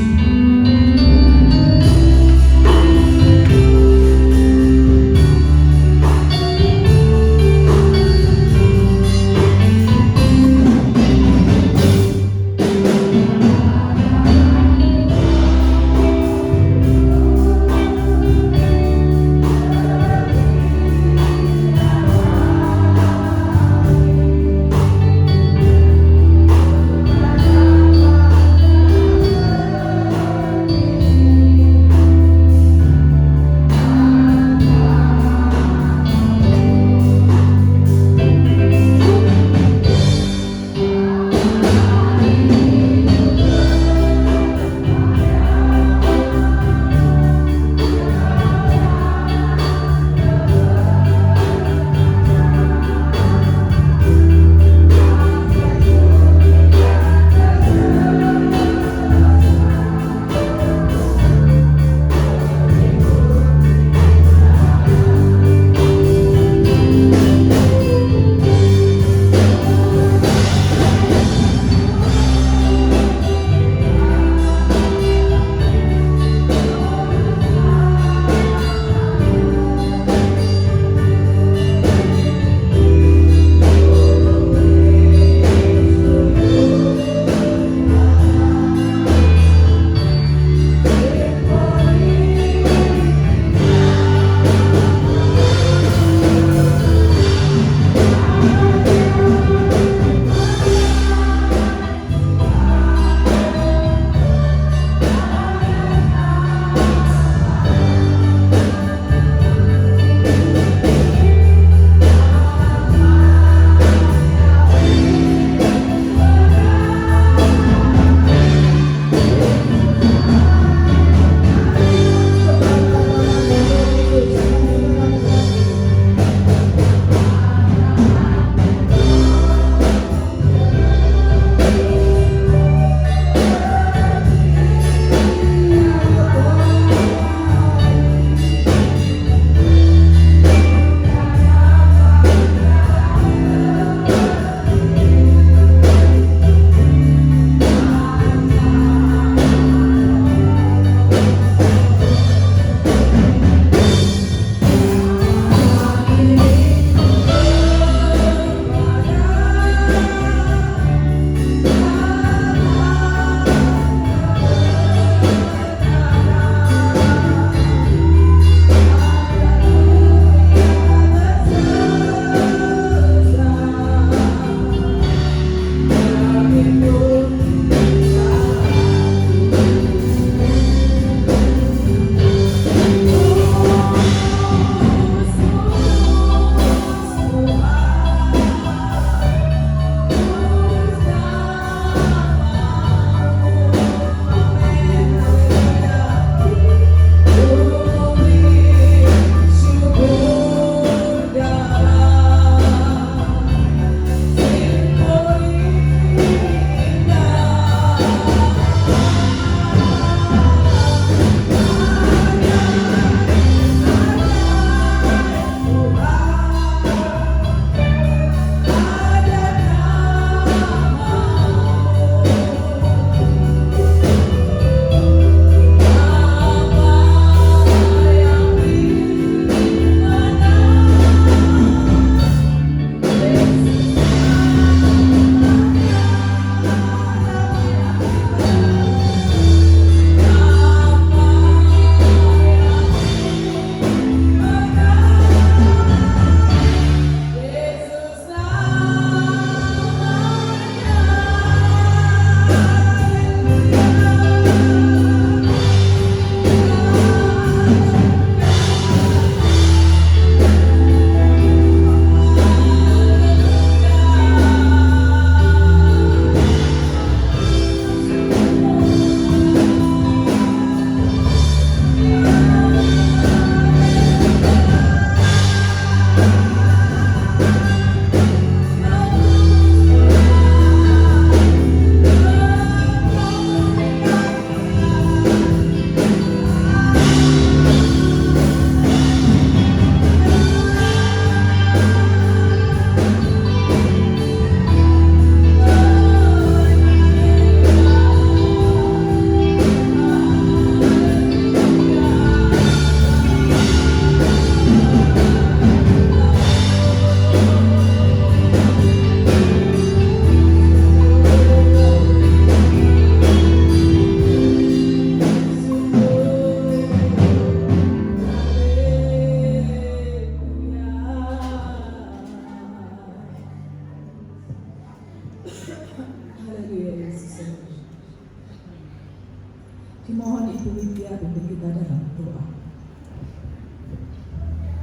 Ibu Widya pimpin kita dalam doa.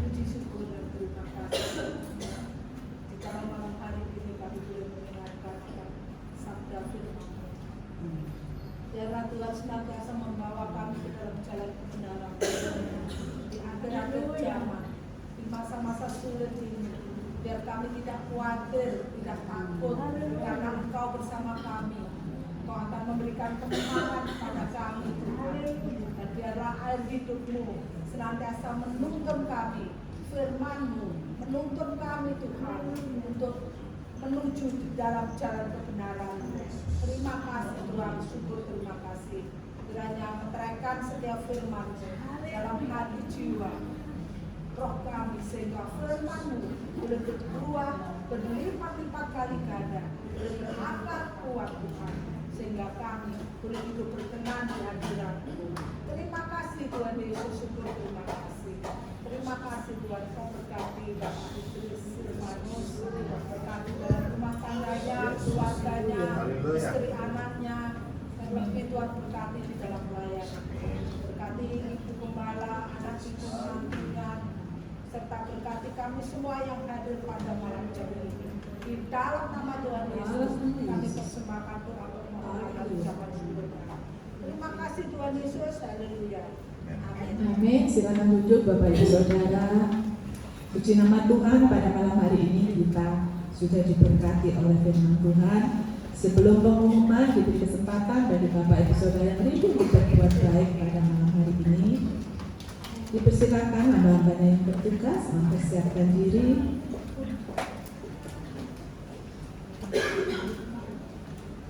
Puji syukur dan terima kasih. Di dalam malam hari ini kami boleh mendengarkan sabda firman-Mu. Biarlah Tuhan senantiasa membawa kami ke dalam jalan kebenaran. Di akhir-akhir zaman, di masa-masa sulit ini, biar kami tidak khawatir, tidak takut, karena Engkau bersama kami. Engkau akan memberikan kemenangan kepada kami, Tuhan. Dan biarlah air hidup-Mu senantiasa menuntun kami, firman-Mu menuntun kami, Tuhan, untuk menuju di dalam jalan kebenaran. Terima kasih Tuhan, syukur terima kasih. Kiranya meteraikan setiap firman-Mu dalam hati jiwa roh kami, sehingga firman-Mu boleh berbuah berlipat-lipat kali ganda, boleh berakar kuat Tuhan, sehingga kami boleh hidup berkenan di hadirat-Mu. Terima kasih Tuhan Yesus, syukur terima kasih. Terima kasih Tuhan, Kau berkati Bapak Idris Silvanus, berkati dalam rumah tangganya, keluarganya, istri anaknya, dan lebih Tuhan berkati di dalam pelayanan. Berkati Ibu Gembala, anak Ibu menantinya, serta berkati kami semua yang hadir pada malam hari ini. Di dalam nama Tuhan Yesus, kami persembahkan doa permohonan dan ucapan syukur. Terima kasih Tuhan Yesus, haleluya. Amin. Amin. Silakan duduk Bapak Ibu Saudara. Puji nama Tuhan, pada malam hari ini kita sudah diberkati oleh firman Tuhan. Sebelum pengumuman, diberi kesempatan bagi Bapak Ibu Saudara yang rindu berbuat baik pada malam hari ini. Dipersilakan hamba-hambanya yang bertugas mempersiapkan diri.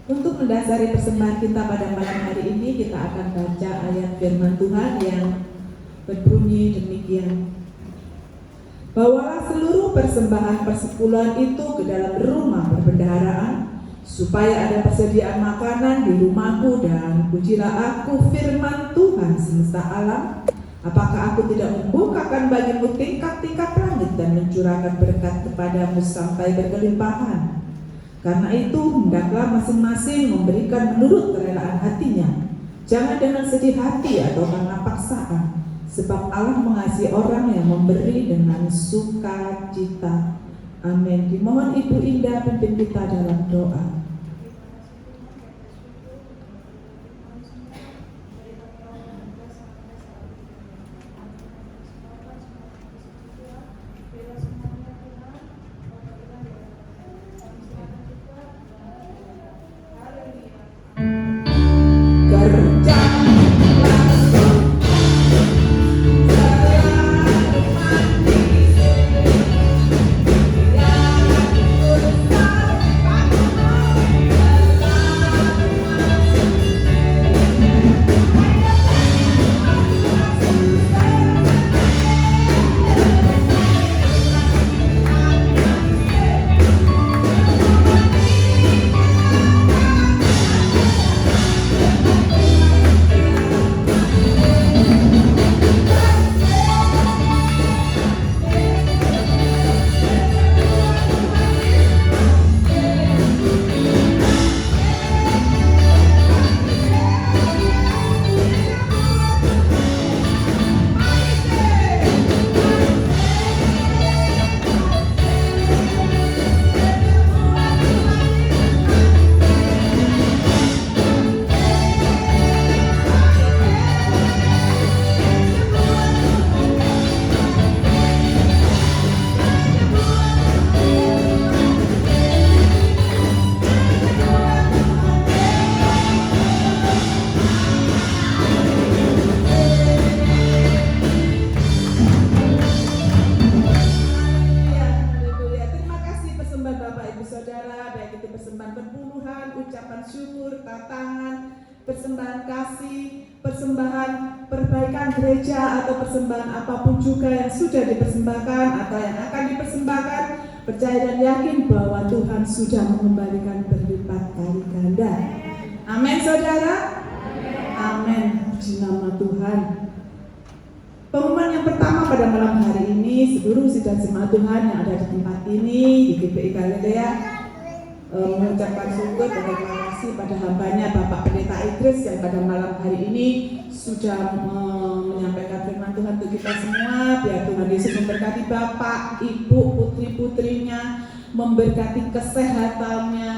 Untuk mendasari persembahan kita pada malam hari ini, kita akan baca ayat firman Tuhan yang berbunyi demikian. Bawalah seluruh persembahan persepuluhan itu ke dalam rumah perbendaharaan, supaya ada persediaan makanan di rumahku, dan pujilah aku firman Tuhan semesta alam. Apakah aku tidak membukakan bagimu tingkap-tingkap langit dan mencurahkan berkat kepadamu sampai berkelimpahan? Karena itu, hendaklah masing-masing memberikan menurut kerelaan hatinya, jangan dengan sedih hati atau karena paksaan, sebab Allah mengasihi orang yang memberi dengan sukacita. Amin. Dimohon Ibu Indah pimpin kita dalam doa. persembahan kasih, persembahan perbaikan gereja, atau persembahan apapun juga yang sudah dipersembahkan atau yang akan dipersembahkan, percaya dan yakin bahwa Tuhan sudah mengembalikan berlipat kali ganda. Amin, saudara. Amin. Puji nama Tuhan. Pengumuman yang pertama pada malam hari ini, seluruh sidang jemaat Tuhan yang ada di tempat ini di GPI Galilea, mengucapkan syukur dan terima kasih pada hambanya Bapak Pendeta Idris yang pada malam hari ini sudah menyampaikan firman Tuhan untuk kita semua. Biar Tuhan Yesus memberkati Bapak, Ibu, putri-putrinya, memberkati kesehatannya,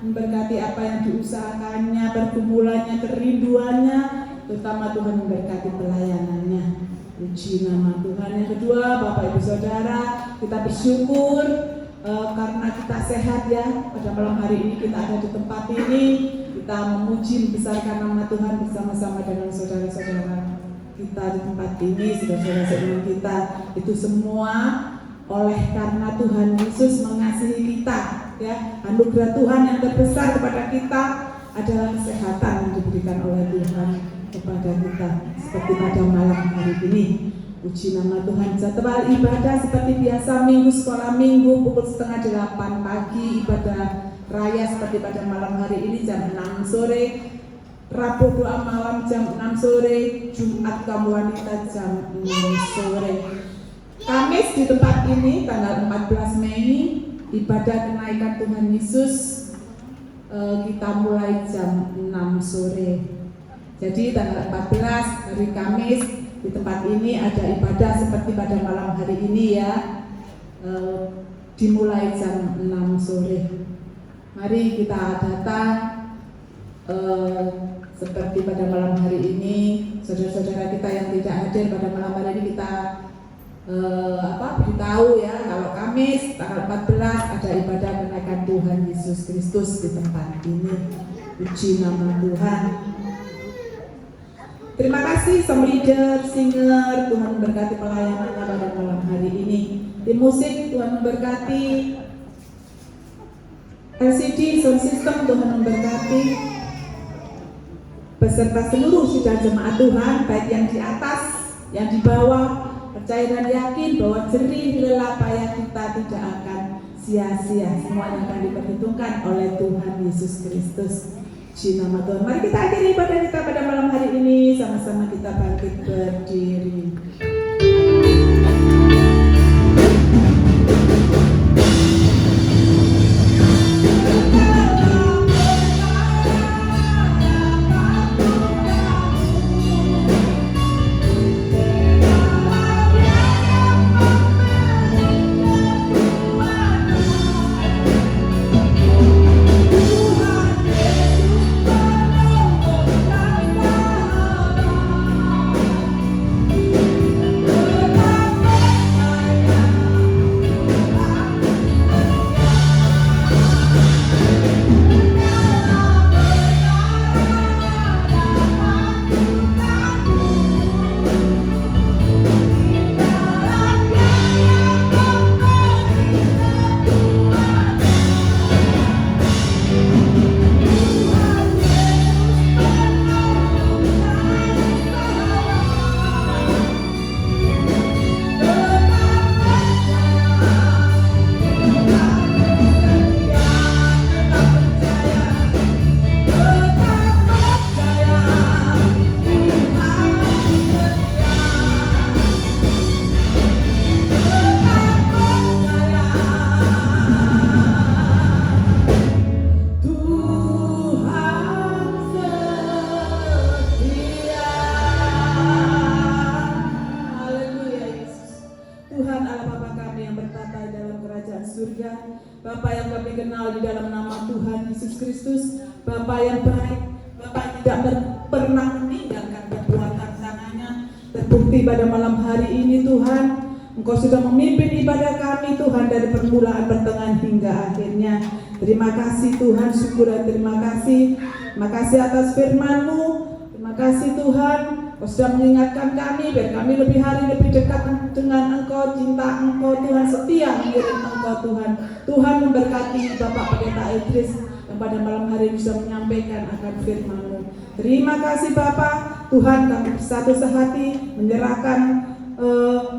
memberkati apa yang diusahakannya, pergumulannya, kerinduannya, terutama Tuhan memberkati pelayanannya. Puji nama Tuhan. Yang kedua, Bapak Ibu Saudara, kita bersyukur karena kita sehat ya. Pada malam hari ini kita ada di tempat ini, kita memuji membesarkan nama Tuhan bersama-sama dengan saudara-saudara kita di tempat ini, saudara-saudara kita. Itu semua oleh karena Tuhan Yesus mengasihi kita ya. Anugerah Tuhan yang terbesar kepada kita adalah kesehatan yang diberikan oleh Tuhan kepada kita seperti pada malam hari ini. Puji nama Tuhan. Jadwal ibadah seperti biasa, minggu sekolah minggu pukul 7:30 pagi, ibadah raya seperti pada malam hari ini jam 6 sore, Rabu doa malam jam 6 sore, Jumat kaum wanita jam 6 sore. Kamis di tempat ini tanggal 14 Mei ibadah kenaikan Tuhan Yesus kita mulai jam 6 sore. Jadi tanggal 14 hari Kamis di tempat ini ada ibadah seperti pada malam hari ini ya, dimulai jam 6 sore. Mari kita datang seperti pada malam hari ini. Saudara-saudara kita yang tidak hadir pada malam hari ini kita beritahu ya, kalau Kamis tanggal 14 ada ibadah kenaikan Tuhan Yesus Kristus di tempat ini. Puji nama Tuhan. Terima kasih som leader, singer, Tuhan memberkati pelayanannya pada malam hari ini. Tim musik Tuhan memberkati, LCD sound system Tuhan memberkati, beserta seluruh sidang jemaat Tuhan, baik yang di atas, yang di bawah. Percaya dan yakin bahwa jerih lelah payah kita tidak akan sia-sia. Semuanya akan diperhitungkan oleh Tuhan Yesus Kristus. Puji nama Tuhan. Mari kita akhiri ibadah kita pada malam hari ini. Sama-sama kita bangkit berdiri. Bapa yang kami kenal di dalam nama Tuhan Yesus Kristus, Bapa yang baik, Bapa yang tidak pernah meninggalkan perbuatan tangannya. Terbukti pada malam hari ini Tuhan, Engkau sudah memimpin ibadah kami Tuhan dari permulaan, pertengahan hingga akhirnya. Terima kasih Tuhan, syukur dan terima kasih. Terima kasih atas firman-Mu. Terima kasih Tuhan, Kau sudah mengingatkan kami biar kami lebih hari lebih dekat dengan Engkau, cinta Engkau Tuhan, setia mengiring Engkau Tuhan. Tuhan memberkati Bapak Pendeta Idris yang pada malam hari ini sudah menyampaikan akan firman-Mu. Terima kasih Bapak, Tuhan kami bersatu sehati menyerahkan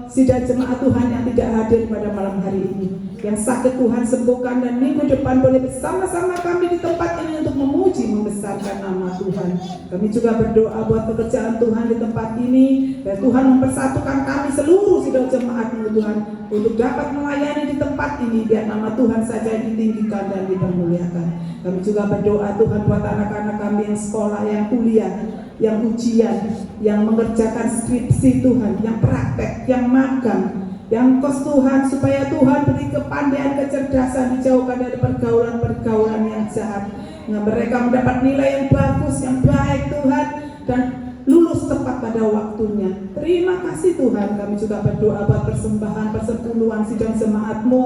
sidang jemaat Tuhan yang tidak hadir pada malam hari ini. yang sakit Tuhan sembuhkan, dan minggu depan boleh bersama-sama kami di tempat ini untuk memuji membesarkan nama Tuhan. Kami juga berdoa buat pekerjaan Tuhan di tempat ini, dan Tuhan mempersatukan kami seluruh sidang jemaat-Mu Tuhan untuk dapat melayani di tempat ini, biar nama Tuhan saja yang ditinggikan dan dipermuliakan. Kami juga berdoa Tuhan buat anak-anak kami yang sekolah, yang kuliah, yang ujian, yang mengerjakan skripsi Tuhan, yang praktek, yang magang, yang kos Tuhan, supaya Tuhan beri kepandaian, kecerdasan, dijauhkan dari pergaulan-pergaulan yang jahat, nah, mereka mendapat nilai yang bagus, yang baik Tuhan, dan lulus tepat pada waktunya. Terima kasih Tuhan. Kami juga berdoa buat persembahan persepuluhan sidang jemaat-Mu.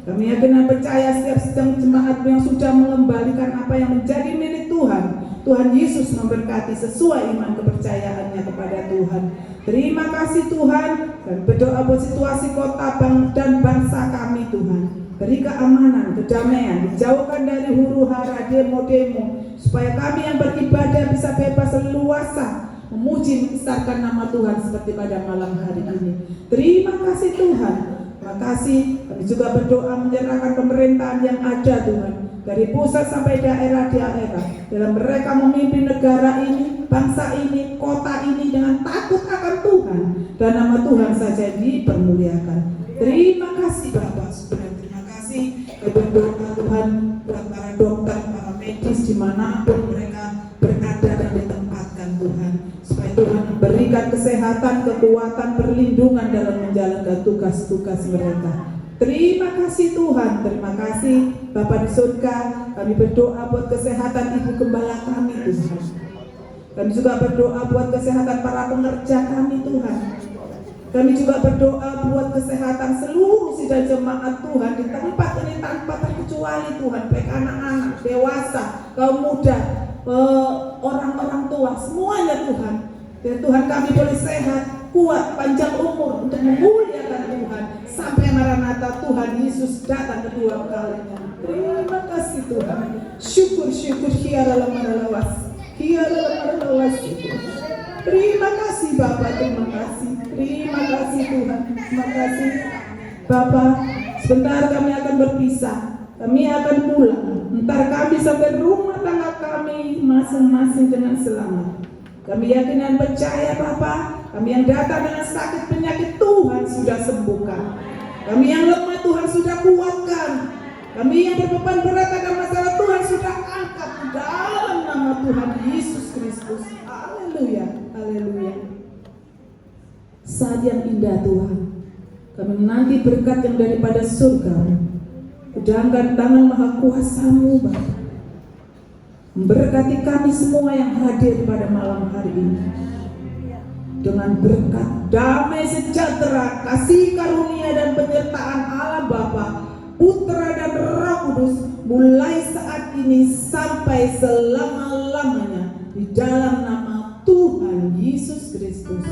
Kami yakin dan percaya setiap sidang jemaat-Mu yang sudah mengembalikan apa yang menjadi milik Tuhan, Tuhan Yesus memberkati sesuai iman kepercayaannya kepada Tuhan. Terima kasih Tuhan, dan berdoa buat situasi kota dan bangsa kami Tuhan. Beri keamanan, kedamaian, dijauhkan dari huru hara, demo-demo, supaya kami yang beribadah bisa bebas leluasa memuji membesarkan nama Tuhan seperti pada malam hari ini. Terima kasih Tuhan. Terima kasih. Kami juga berdoa menyerahkan pemerintahan yang ada Tuhan, dari pusat sampai daerah-daerah, dalam mereka memimpin negara ini, bangsa ini, kota ini dengan takut akan Tuhan, dan nama Tuhan saja dipermuliakan. Terima kasih Bapak. Terima kasih. Kami berdoa Tuhan buat para dokter, para medis dimanapun mereka berada dan ditempatkan Tuhan, supaya Tuhan memberikan kesehatan, kekuatan, perlindungan dalam menjalankan tugas-tugas mereka. Terima kasih Tuhan. Terima kasih Bapa di surga. Kami berdoa buat kesehatan ibu gembala kami Tuhan. Kami juga berdoa buat kesehatan para pengerja kami Tuhan. Kami juga berdoa buat kesehatan seluruh sidang jemaat Tuhan di tempat ini tanpa terkecuali Tuhan, baik anak-anak, dewasa, kaum muda, orang-orang tua, semuanya Tuhan. Dan Tuhan kami boleh sehat, kuat, panjang umur untuk memuliakan Tuhan sampai Maranatha Tuhan Yesus datang kedua kalinya. Terima kasih Tuhan. Syukur hiaralah maralawas. Terima kasih Bapak, terima kasih. Terima kasih Tuhan. Terima kasih Bapak. Sebentar kami akan berpisah. Kami akan pulang. Ntar kami sampai rumah tangga kami masing-masing dengan selamat. Kami yakin dan percaya Bapak, kami yang datang dengan sakit penyakit Tuhan sudah sembuhkan. Kami yang lemah Tuhan sudah kuatkan. Kami yang berbeban berat akan masalah Tuhan sudah angkat dalam nama Tuhan Yesus Kristus. Haleluya, haleluya. Saat yang indah Tuhan, kami menanti berkat yang daripada surga. Pedangkan tangan maha kuasa-Mu Bapa, memberkati kami semua yang hadir pada malam hari ini dengan berkat, damai sejahtera, kasih karunia dan penyertaan Allah Bapa, Putra dan Roh Kudus, mulai saat ini sampai selama-lamanya, di dalam nama Tuhan Yesus Kristus.